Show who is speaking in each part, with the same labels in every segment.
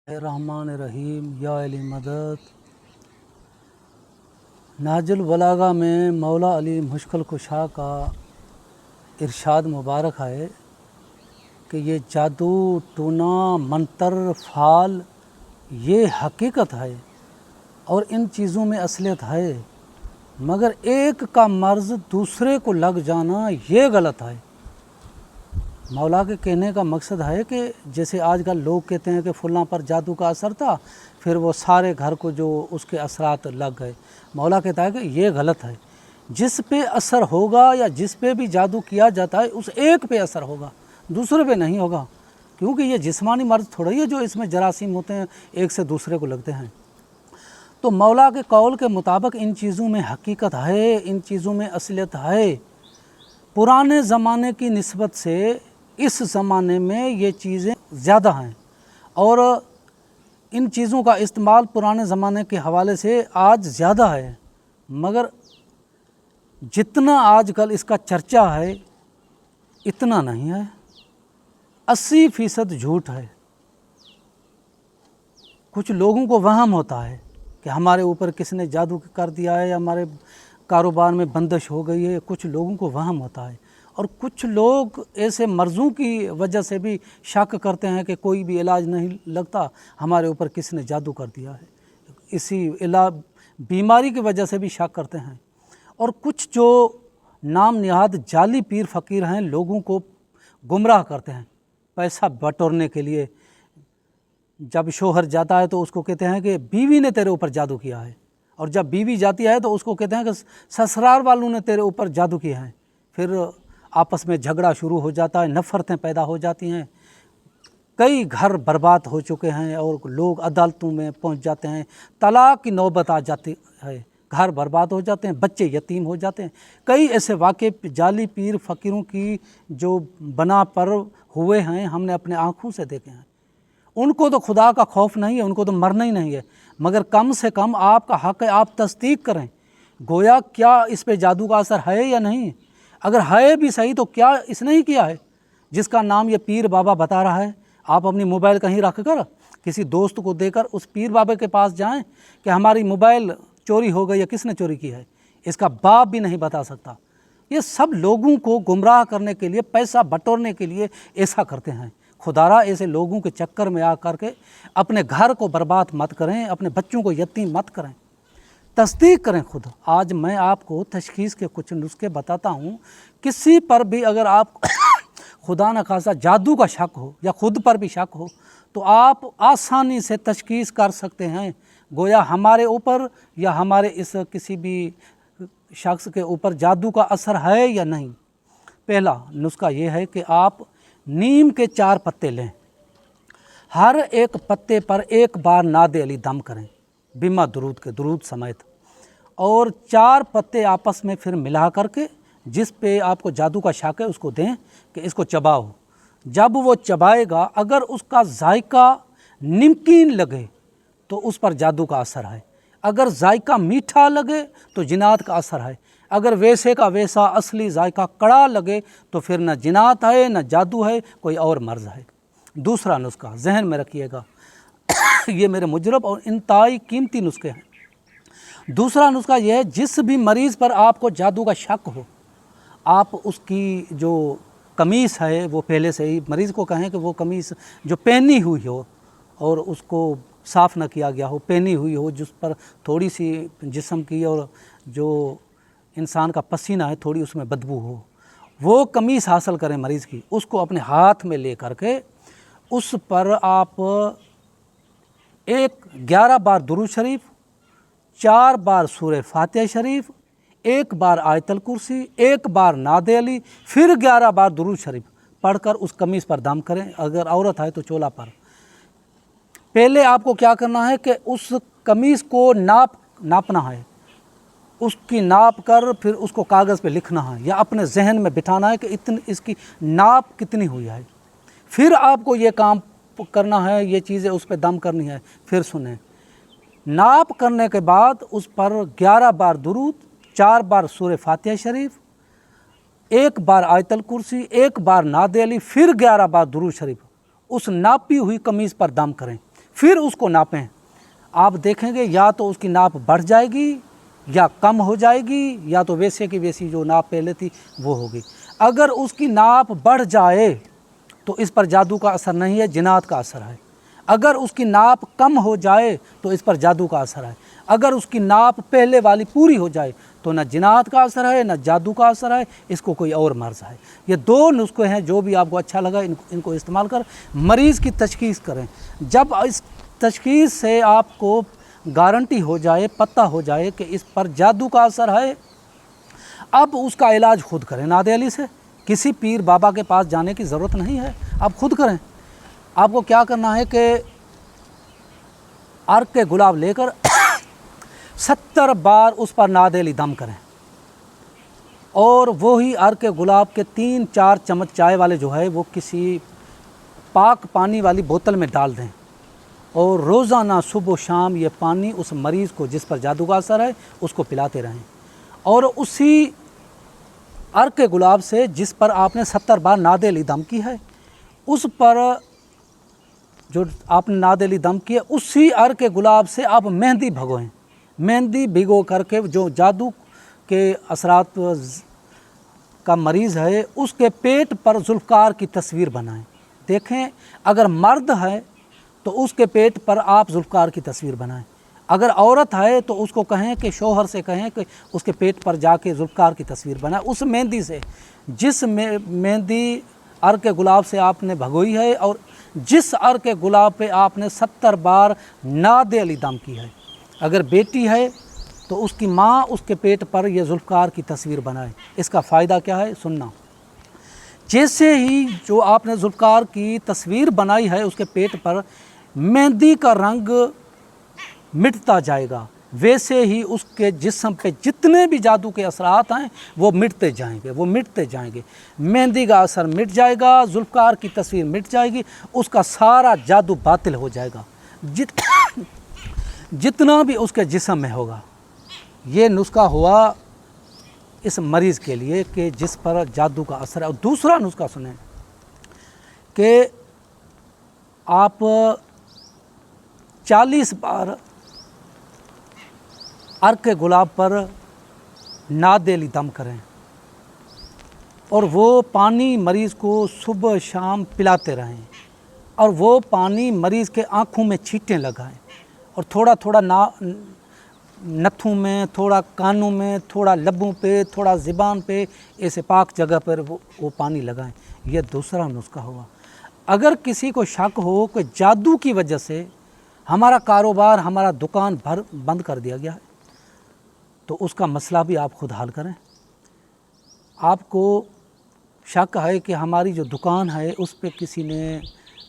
Speaker 1: रहमान रहीम या अली मदद। नाजुल बलागा में मौला अली मुश्किल कुशा का इरशाद मुबारक है कि ये जादू टूना मंतर फाल ये हकीकत है और इन चीज़ों में असलियत है, मगर एक का मर्ज़ दूसरे को लग जाना ये गलत है। मौला के कहने का मकसद है कि जैसे आजकल लोग कहते हैं कि फुल्लां पर जादू का असर था, फिर वो सारे घर को जो उसके असरात लग गए। मौला कहता है कि ये गलत है। जिस पे असर होगा या जिस पे भी जादू किया जाता है उस एक पे असर होगा, दूसरे पे नहीं होगा, क्योंकि ये जिस्मानी मर्ज़ थोड़ा ही है जो इसमें जरासीम होते हैं एक से दूसरे को लगते हैं। तो मौला के कौल के मुताबिक इन चीज़ों में हकीकत है, इन चीज़ों में असलियत है। पुराने ज़माने की निस्बत से इस ज़माने में ये चीज़ें ज़्यादा हैं और इन चीज़ों का इस्तेमाल पुराने ज़माने के हवाले से आज ज़्यादा है, मगर जितना आजकल इसका चर्चा है इतना नहीं है। 80% झूठ है। कुछ लोगों को वहम होता है कि हमारे ऊपर किसने जादू कर दिया है, हमारे कारोबार में बंदिश हो गई है। कुछ लोगों को वहम होता है और कुछ लोग ऐसे मर्ज़ों की वजह से भी शक करते हैं कि कोई भी इलाज नहीं लगता, हमारे ऊपर किसने जादू कर दिया है। इसी बीमारी की वजह से भी शक करते हैं। और कुछ जो नाम निहाद जाली पीर फ़कीर हैं, लोगों को गुमराह करते हैं पैसा बटोरने के लिए। जब शोहर जाता है तो उसको कहते हैं कि बीवी ने तेरे ऊपर जादू किया है, और जब बीवी जाती है तो उसको कहते हैं कि ससुराल वालों ने तेरे ऊपर जादू किया है। फिर आपस में झगड़ा शुरू हो जाता है, नफ़रतें पैदा हो जाती हैं। कई घर बर्बाद हो चुके हैं और लोग अदालतों में पहुंच जाते हैं, तलाक की नौबत आ जाती है, घर बर्बाद हो जाते हैं, बच्चे यतीम हो जाते हैं। कई ऐसे वाक़े जाली पीर फ़कीरों की जो बना पर हुए हैं, हमने अपने आँखों से देखे हैं। उनको तो खुदा का खौफ नहीं है, उनको तो मरना ही नहीं है, मगर कम से कम आपका हक़ है आप तस्दीक करें, गोया क्या इस पे जादू का असर है या नहीं। अगर है भी सही तो क्या इसने ही किया है जिसका नाम ये पीर बाबा बता रहा है। आप अपनी मोबाइल कहीं रख कर किसी दोस्त को देकर उस पीर बाबा के पास जाएं कि हमारी मोबाइल चोरी हो गई या किसने चोरी की है, इसका बाप भी नहीं बता सकता। ये सब लोगों को गुमराह करने के लिए, पैसा बटोरने के लिए ऐसा करते हैं। खुदारा ऐसे लोगों के चक्कर में आ कर के अपने घर को बर्बाद मत करें, अपने बच्चों को यतीम मत करें, तस्दीक करें खुद। आज मैं आपको तशखीस के कुछ नुस्खे बताता हूँ। किसी पर भी अगर आप खुदा न खासा जादू का शक हो या खुद पर भी शक हो तो आप आसानी से तशखीस कर सकते हैं, गोया हमारे ऊपर या हमारे इस किसी भी शख्स के ऊपर जादू का असर है या नहीं। पहला नुस्खा ये है कि आप नीम के 4 पत्ते लें, हर एक पत्ते पर एक बार नादे अली दम करें बिमा दुरूद के, दुरूद समेत, और 4 पत्ते आपस में फिर मिला करके जिस पे आपको जादू का शक है उसको दें कि इसको चबाओ। जब वो चबाएगा अगर उसका जायका नमकीन लगे तो उस पर जादू का असर है, अगर जायका मीठा लगे तो जिनात का असर है, अगर वैसे का वैसा असली जायका कड़ा लगे तो फिर न जिनात है न जादू है, कोई और मर्ज़ है। दूसरा नुस्खा जहन में रखिएगा, ये मेरे मुजरब और इंतहाई कीमती नुस्खे हैं। दूसरा नुस्खा यह है, जिस भी मरीज़ पर आपको जादू का शक हो, आप उसकी जो कमीज़ है वो पहले से ही मरीज़ को कहें कि वो कमीज़ जो पहनी हुई हो और उसको साफ़ न किया गया हो, पहनी हुई हो, जिस पर थोड़ी सी जिस्म की और जो इंसान का पसीना है थोड़ी उसमें बदबू हो, वो कमीज़ हासिल करें मरीज़ की, उसको अपने हाथ में ले करके उस पर आप 11 बार दुरूद शरीफ, 4 बार सूरह फातिहा शरीफ, 1 बार आयतल कुर्सी, 1 बार नादे अली, फिर 11 बार दुरूद शरीफ पढ़कर उस कमीज़ पर दम करें। अगर औरत है तो चोला पर। पहले आपको क्या करना है कि उस कमीज़ को नापना है, उसकी नाप कर फिर उसको कागज़ पे लिखना है या अपने जहन में बिठाना है कि इतनी इसकी नाप कितनी हुई है। फिर आपको ये काम करना है, ये चीज़ें उस पर दम करनी है। फिर सुने, नाप करने के बाद उस पर 11 बार दुरूद, 4 बार सूरह फातिहा शरीफ, 1 बार आयतल कुर्सी, 1 बार नादे अली, फिर 11 बार दुरूद शरीफ उस नापी हुई कमीज़ पर दम करें। फिर उसको नापें। आप देखेंगे या तो उसकी नाप बढ़ जाएगी या कम हो जाएगी, या तो वैसे की वैसी जो नाप पहले थी वो होगी। अगर उसकी नाप बढ़ जाए तो इस पर जादू का असर नहीं है, जिन्नात का असर है। अगर उसकी नाप कम हो जाए तो इस पर जादू का असर है। अगर उसकी नाप पहले वाली पूरी हो जाए तो न जिन्नात का असर है न जादू का असर है, इसको कोई और मर्ज़ है। ये 2 नुस्खे हैं, जो भी आपको अच्छा लगा इनको इस्तेमाल कर मरीज़ की तशख़ीस करें। जब इस तशख़ीस से आपको गारंटी हो जाए, पता हो जाए कि इस पर जादू का असर है, अब उसका इलाज खुद करें नादे अली से। किसी पीर बाबा के पास जाने की ज़रूरत नहीं है, आप खुद करें। आपको क्या करना है कि अर्क के गुलाब लेकर 70 बार उस पर नादे अली दम करें, और वही अर्क के गुलाब के 3-4 चम्मच चाय वाले जो है वो किसी पाक पानी वाली बोतल में डाल दें, और रोज़ाना सुबह शाम ये पानी उस मरीज़ को जिस पर जादू का असर है उसको पिलाते रहें। और उसी अर्क के गुलाब से जिस पर आपने 70 बार नादे अली दम की है, उस पर जो आपने नादे अली दम की है, उसी अर्क के गुलाब से आप मेहंदी भगोएं। मेहंदी भिगो करके जो जादू के असरात का मरीज़ है उसके पेट पर ज़ुल्फ़कार की तस्वीर बनाएं। देखें, अगर मर्द है तो उसके पेट पर आप ज़ुल्फ़कार की तस्वीर बनाएं। अगर औरत है तो उसको कहें कि शौहर से कहें कि उसके पेट पर जाके ज़ुल्फ़कार की तस्वीर बनाए उस मेहंदी से, जिस मेहंदी अर्क के गुलाब से आपने भगोई है और जिस अर्क के गुलाब पे आपने 70 बार नादे अली दम की है। अगर बेटी है तो उसकी माँ उसके पेट पर यह ज़ुल्फ़कार की तस्वीर बनाए। इसका फ़ायदा क्या है सुनना। जैसे ही जो आपने ज़ुल्फ़कार की तस्वीर बनाई है उसके पेट पर, मेहंदी का रंग मिटता जाएगा, वैसे ही उसके जिस्म पे जितने भी जादू के असरात हैं वो मिटते जाएंगे। मेहंदी का असर मिट जाएगा, ज़ुल्फ़कार की तस्वीर मिट जाएगी, उसका सारा जादू बातिल हो जाएगा जितना भी उसके जिस्म में होगा। ये नुस्खा हुआ इस मरीज़ के लिए कि जिस पर जादू का असर है। और दूसरा नुस्खा सुनें कि आप 40 बार अर्क के गुलाब पर नादे अली दम करें, और वो पानी मरीज़ को सुबह शाम पिलाते रहें, और वो पानी मरीज़ के आँखों में छींटें लगाएं, और थोड़ा थोड़ा नथों में, थोड़ा कानों में, थोड़ा लबों पे, थोड़ा ज़ुबान पे, ऐसे पाक जगह पर वो पानी लगाएं। ये दूसरा नुस्खा हुआ। अगर किसी को शक हो कि जादू की वजह से हमारा कारोबार, हमारा दुकान बंद कर दिया गया है, तो उसका मसला भी आप खुद हल करें। आपको शक है कि हमारी जो दुकान है उस पे किसी ने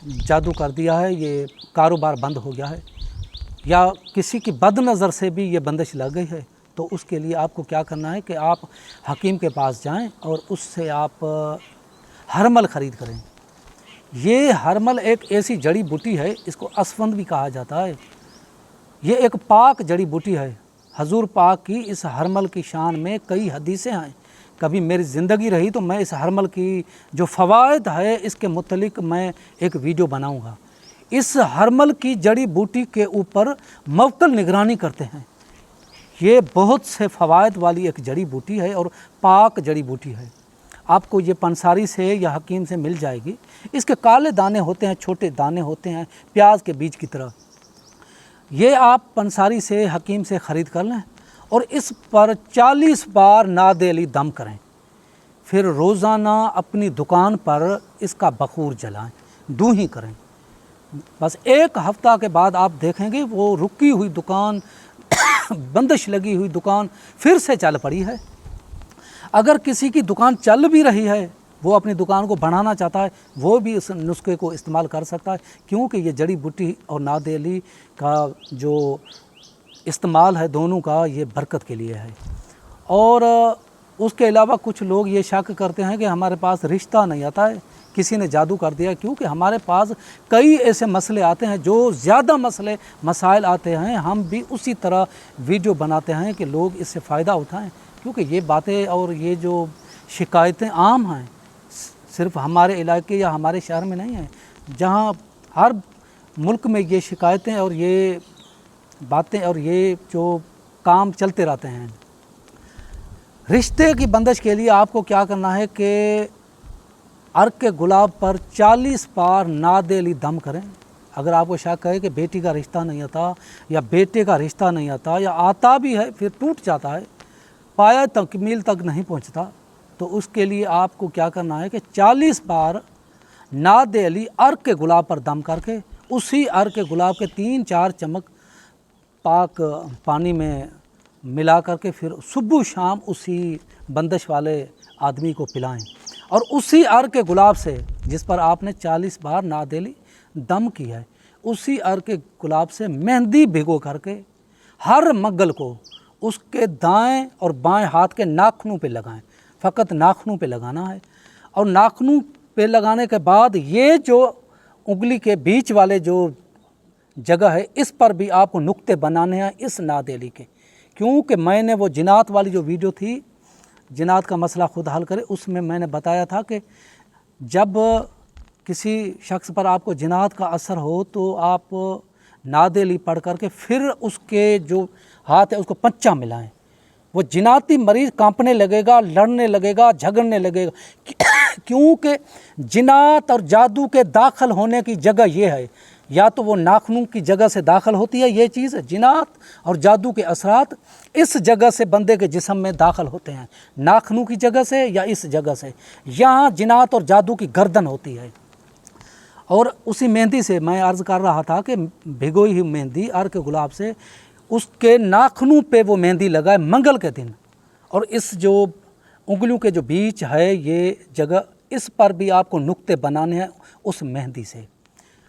Speaker 1: जादू कर दिया है, ये कारोबार बंद हो गया है, या किसी की बद नज़र से भी ये बंदिश लग गई है, तो उसके लिए आपको क्या करना है कि आप हकीम के पास जाएं और उससे आप हरमल ख़रीद करें। ये हरमल एक ऐसी जड़ी बूटी है, इसको असफंद भी कहा जाता है। ये एक पाक जड़ी बूटी है। हजूर पाक की इस हरमल की शान में कई हदीसें हैं। कभी मेरी ज़िंदगी रही तो मैं इस हरमल की जो फ़वाइद है इसके मुतलिक मैं एक वीडियो बनाऊंगा। इस हरमल की जड़ी बूटी के ऊपर मुवक्किल निगरानी करते हैं। ये बहुत से फ़वाइद वाली एक जड़ी बूटी है और पाक जड़ी बूटी है। आपको ये पंसारी से या हकीम से मिल जाएगी। इसके काले दाने होते हैं, छोटे दाने होते हैं, प्याज के बीज की तरह। ये आप पंसारी से, हकीम से ख़रीद कर लें और इस पर 40 बार नादे अली दम करें। फिर रोज़ाना अपनी दुकान पर इसका बखूर जलाएं, दूही करें। बस 1 हफ़्ता के बाद आप देखेंगे वो रुकी हुई दुकान बंदिश लगी हुई दुकान फिर से चल पड़ी है। अगर किसी की दुकान चल भी रही है, वो अपनी दुकान को बढ़ाना चाहता है, वो भी इस नुस्खे को इस्तेमाल कर सकता है, क्योंकि ये जड़ी बूटी और नादे अली का जो इस्तेमाल है दोनों का ये बरकत के लिए है। और उसके अलावा कुछ लोग ये शक करते हैं कि हमारे पास रिश्ता नहीं आता है, किसी ने जादू कर दिया, क्योंकि हमारे पास कई ऐसे मसले आते हैं, जो ज़्यादा मसाइल आते हैं, हम भी उसी तरह वीडियो बनाते हैं कि लोग इससे फ़ायदा उठाएं। क्योंकि ये बातें और ये जो शिकायतें आम हैं, सिर्फ हमारे इलाके या हमारे शहर में नहीं हैं, जहाँ हर मुल्क में ये शिकायतें और ये बातें और ये जो काम चलते रहते हैं। रिश्ते की बंदिश के लिए आपको क्या करना है कि अर्क के गुलाब पर 40 बार नादेली दम करें। अगर आपको शक है कि बेटी का रिश्ता नहीं आता या बेटे का रिश्ता नहीं आता या आता भी है फिर टूट जाता है, पाया तकमील तक नहीं पहुंचता, तो उसके लिए आपको क्या करना है कि 40 बार नादेली अर्क के गुलाब पर दम करके उसी अर्क के गुलाब के 3-4 चम्मच पाक पानी में मिला करके फिर सुबह शाम उसी बंदिश वाले आदमी को पिलाएं। और उसी अर्क के गुलाब से जिस पर आपने 40 बार नादेली दम की है, उसी अर्क के गुलाब से मेहंदी भिगो करके हर मंगल को उसके दाएं और बाएं हाथ के नाखूनों पे लगाएं। फ़कत नाखूनों पे लगाना है। और नाखूनों पे लगाने के बाद ये जो उंगली के बीच वाले जो जगह है इस पर भी आपको नुक्ते बनाने हैं इस नादेली के। क्योंकि मैंने वो जिनात वाली जो वीडियो थी, जिनात का मसला खुद हल करे, उसमें मैंने बताया था कि जब किसी शख्स पर आपको जिनात का असर हो तो आप नादेली पढ़ करके फिर उसके जो हाथ है उसको पंचा मिलाएं। वो जिनाती मरीज़ कांपने लगेगा, लड़ने लगेगा, झगड़ने लगेगा। क्योंकि जिनात और जादू के दाखिल होने की जगह ये है, या तो वो नाखून की जगह से दाखिल होती है ये चीज़, जिनात और जादू के असरात इस जगह से बंदे के जिस्म में दाखिल होते हैं, नाखून की जगह से या इस जगह से। यहाँ जिनात और जादू की गर्दन होती है। और उसी मेहंदी से मैं अर्ज़ कर रहा था कि भिगोई हुई मेहंदी अर्क गुलाब से उसके नाखूनों पे वो मेहंदी लगाए मंगल के दिन। और इस जो उंगलियों के जो बीच है ये जगह, इस पर भी आपको नुक्ते बनाने हैं उस मेहंदी से।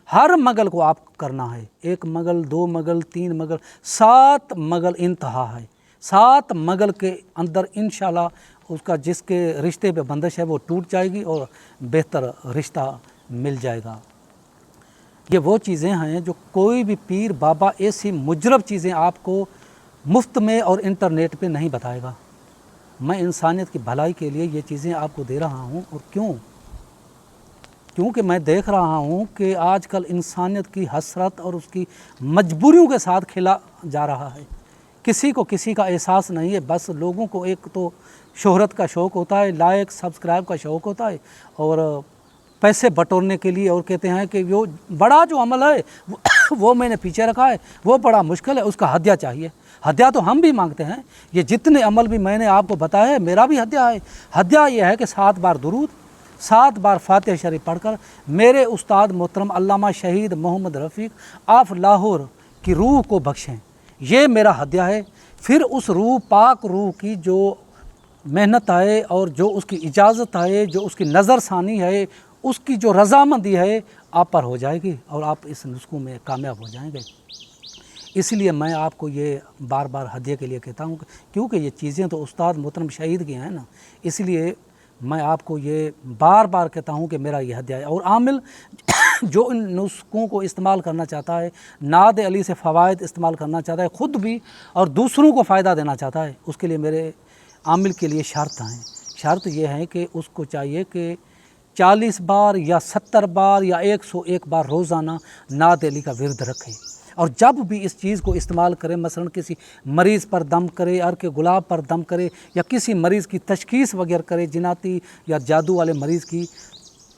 Speaker 1: हर मंगल को आप करना है, 1 मंगल, 2 मंगल, 3 मंगल, 7 मंगल इंतहा है। 7 मंगल के अंदर इंशाल्लाह उसका जिसके रिश्ते पे बंदिश है वो टूट जाएगी और बेहतर रिश्ता मिल जाएगा। ये वो चीज़ें हैं जो कोई भी पीर बाबा ऐसी मुजरब चीज़ें आपको मुफ्त में और इंटरनेट पे नहीं बताएगा। मैं इंसानियत की भलाई के लिए ये चीज़ें आपको दे रहा हूँ। और क्योंकि मैं देख रहा हूँ कि आजकल इंसानियत की हसरत और उसकी मजबूरियों के साथ खेला जा रहा है। किसी को किसी का एहसास नहीं है। बस लोगों को एक तो शोहरत का शौक़ होता है, लाइक सब्सक्राइब का शौक़ होता है और पैसे बटोरने के लिए, और कहते हैं कि वो बड़ा जो अमल है वो मैंने पीछे रखा है, वो बड़ा मुश्किल है, उसका हदिया चाहिए। हदिया तो हम भी मांगते हैं। ये जितने अमल भी मैंने आपको बताया है मेरा भी हदिया है। हदिया ये है कि 7 बार दुरूद, 7 बार फातिहा शरीफ पढ़कर मेरे उस्ताद मोहतरम अल्लामा शहीद मोहम्मद रफ़ीक ऑफ लाहौर की रूह को बख्शें। ये मेरा हदिया है। फिर उस रूह पाक रूह की जो मेहनत है और जो उसकी इजाज़त है, जो उसकी नज़रसानी है, उसकी जो रज़ामंदी है आप पर हो जाएगी और आप इस नुस्खों में कामयाब हो जाएंगे। इसलिए मैं आपको ये बार बार हदिया के लिए कहता हूँ, क्योंकि ये चीज़ें तो उस्ताद मोहतरम शहीद की हैं ना, इसलिए मैं आपको ये बार बार कहता हूँ कि मेरा ये हदिया है। और आमिल जो इन नुस्खों को इस्तेमाल करना चाहता है, नाद अली से फ़वाइद इस्तेमाल करना चाहता है, ख़ुद भी और दूसरों को फ़ायदा देना चाहता है, उसके लिए मेरे आमिल के लिए शर्त हैं। शर्त ये है कि उसको चाहिए कि 40 बार या 70 बार या 101 बार रोज़ाना नाद अली का विर्द रखे। और जब भी इस चीज़ को इस्तेमाल करें, मसलन किसी मरीज़ पर दम करे, अर्क गुलाब पर दम करे, या किसी मरीज़ की तशखीस वगैरह करे, जिनाती या जादू वाले मरीज़ की,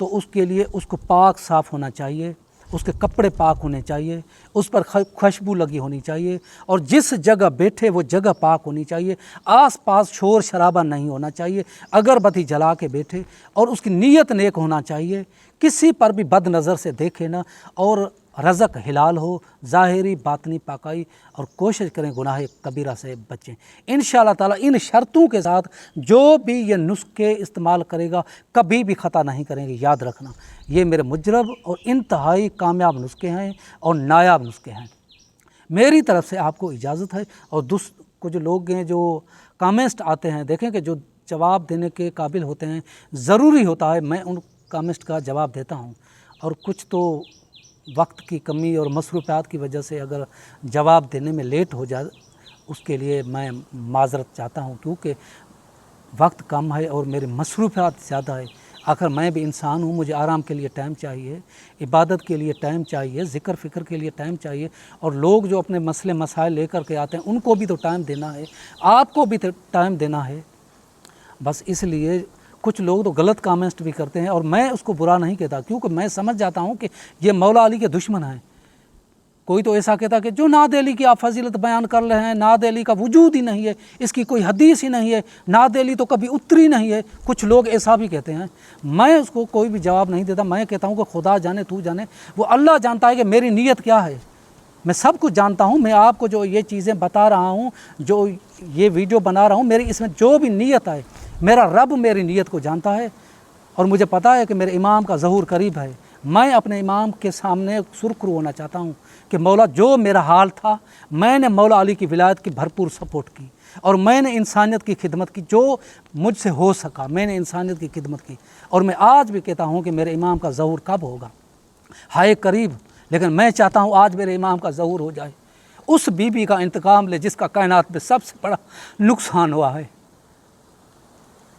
Speaker 1: तो उसके लिए उसको पाक साफ़ होना चाहिए, उसके कपड़े पाक होने चाहिए, उस पर खुशबू लगी होनी चाहिए, और जिस जगह बैठे वो जगह पाक होनी चाहिए, आस पास शोर शराबा नहीं होना चाहिए, अगरबत्ती जला के बैठे, और उसकी नीयत नेक होना चाहिए, किसी पर भी बद नज़र से देखे ना, और रज़क हिलाल हो, ज़ाहिरी बातनी पाकाई, और कोशिश करें गुनाह कबीरा से बचें। इंशाअल्लाह ताला इन शर्तों के साथ जो भी ये नुस्खे इस्तेमाल करेगा कभी भी ख़ता नहीं करेंगे। याद रखना, ये मेरे मुजरब और इंतहाई कामयाब नुस्खे हैं और नायाब नुस्खे हैं। मेरी तरफ से आपको इजाज़त है। और कुछ लोग हैं जो कमेंट्स आते हैं, देखें कि जो जवाब देने के काबिल होते हैं, ज़रूरी होता है मैं उन कमेंट्स का जवाब देता हूँ, और कुछ तो वक्त की कमी और मसरूफ़ियात की वजह से अगर जवाब देने में लेट हो जाए उसके लिए मैं माज़रत चाहता हूँ, क्योंकि वक्त कम है और मेरी मसरूफ़ियात ज़्यादा है। آخر میں بھی انسان ہوں، مجھے آرام کے لیے ٹائم چاہیے، عبادت کے لیے ٹائم چاہیے، ذکر فکر کے لیے ٹائم چاہیے، اور لوگ جو اپنے مسئلے مسائل لے کر کے آتے ہیں ان کو بھی تو ٹائم دینا ہے، آپ کو بھی تو ٹائم دینا ہے۔ بس اس لیے کچھ لوگ تو غلط کامنٹ بھی کرتے ہیں، اور میں اس کو برا نہیں کہتا، کیونکہ میں سمجھ جاتا ہوں کہ یہ مولا علی کے دشمن ہیں۔ کوئی تو ایسا کہتا کہ جو نعت علی کی آپ فضیلت بیان کر رہے ہیں، نعت علی کا وجود ہی نہیں ہے، اس کی کوئی حدیث ہی نہیں ہے، نعت علی تو کبھی اتری نہیں ہے، کچھ لوگ ایسا بھی کہتے ہیں۔ میں اس کو کوئی بھی جواب نہیں دیتا، میں کہتا ہوں کہ خدا جانے تو جانے، وہ اللہ جانتا ہے کہ میری نیت کیا ہے، میں سب کچھ جانتا ہوں۔ میں آپ کو جو یہ چیزیں بتا رہا ہوں، جو یہ ویڈیو بنا رہا ہوں، میری اس میں جو بھی نیت ہے، میرا رب میری نیت کو جانتا ہے، اور مجھے پتہ ہے کہ میرے امام کا ظہور قریب ہے۔ میں اپنے امام کے سامنے سرخرو ہونا چاہتا ہوں کہ مولا جو میرا حال تھا، میں نے مولا علی کی ولایت کی بھرپور سپورٹ کی، اور میں نے انسانیت کی خدمت کی، جو مجھ سے ہو سکا میں نے انسانیت کی خدمت کی، اور میں آج بھی کہتا ہوں کہ میرے امام کا ظہور کب ہوگا، ہائے قریب، لیکن میں چاہتا ہوں آج میرے امام کا ظہور ہو جائے۔ اس بی بی کا انتقام لے جس کا کائنات میں سب سے بڑا نقصان ہوا ہے،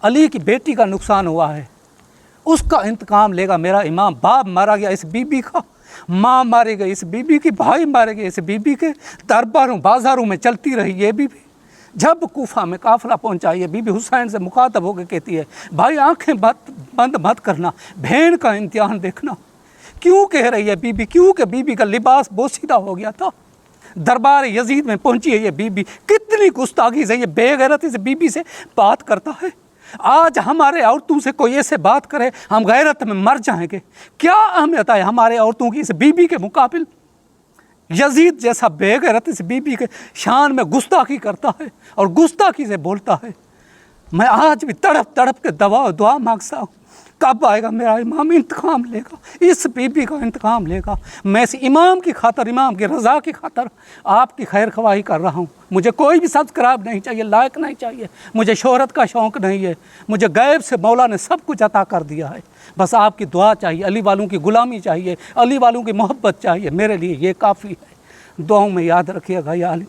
Speaker 1: علی کی بیٹی کا نقصان ہوا ہے، اس کا انتقام لے گا میرا امام۔ باپ مارا گیا اس بی بی کا، ماں مارے گئے اس بی بی کی، بھائی مارے گئے اس بی بی کے، درباروں بازاروں میں چلتی رہی یہ بی بی۔ جب کوفہ میں قافلہ پہنچا، یہ بی بی حسین سے مخاطب ہو کے کہتی ہے، بھائی آنکھیں بند مت کرنا، بھیڑ کا امتحان دیکھنا۔ کیوں کہہ رہی ہے بی بی؟ کیوں کہ بی بی کا لباس بوسیدہ ہو گیا تھا۔ دربار یزید میں پہنچی ہے یہ بی بی، کتنی گستاخی سے یہ بے غیرت اس بی بی سے بات کرتا ہے۔ آج ہمارے عورتوں سے کوئی ایسے بات کرے، ہم غیرت میں مر جائیں گے۔ کیا اہمیت ہے ہمارے عورتوں کی اس بی بی کے مقابل؟ یزید جیسا بے غیرت اس بی بی کے شان میں گستاخی کرتا ہے اور گستاخی سے بولتا ہے۔ میں آج بھی تڑپ تڑپ کے دعا مانگتا ہوں، کب آئے گا میرا امام، انتقام لے گا، اس بی بی کا انتقام لے گا۔ میں اس امام کی خاطر، امام کی رضا کی خاطر آپ کی خیر خواہی کر رہا ہوں۔ مجھے کوئی بھی سبسکرائب نہیں چاہیے، لائک نہیں چاہیے، مجھے شہرت کا شوق نہیں ہے، مجھے غیب سے مولا نے سب کچھ عطا کر دیا ہے۔ بس آپ کی دعا چاہیے، علی والوں کی غلامی چاہیے، علی والوں کی محبت چاہیے، میرے لیے یہ کافی ہے۔ دعاؤں میں یاد رکھیے گا یا علی۔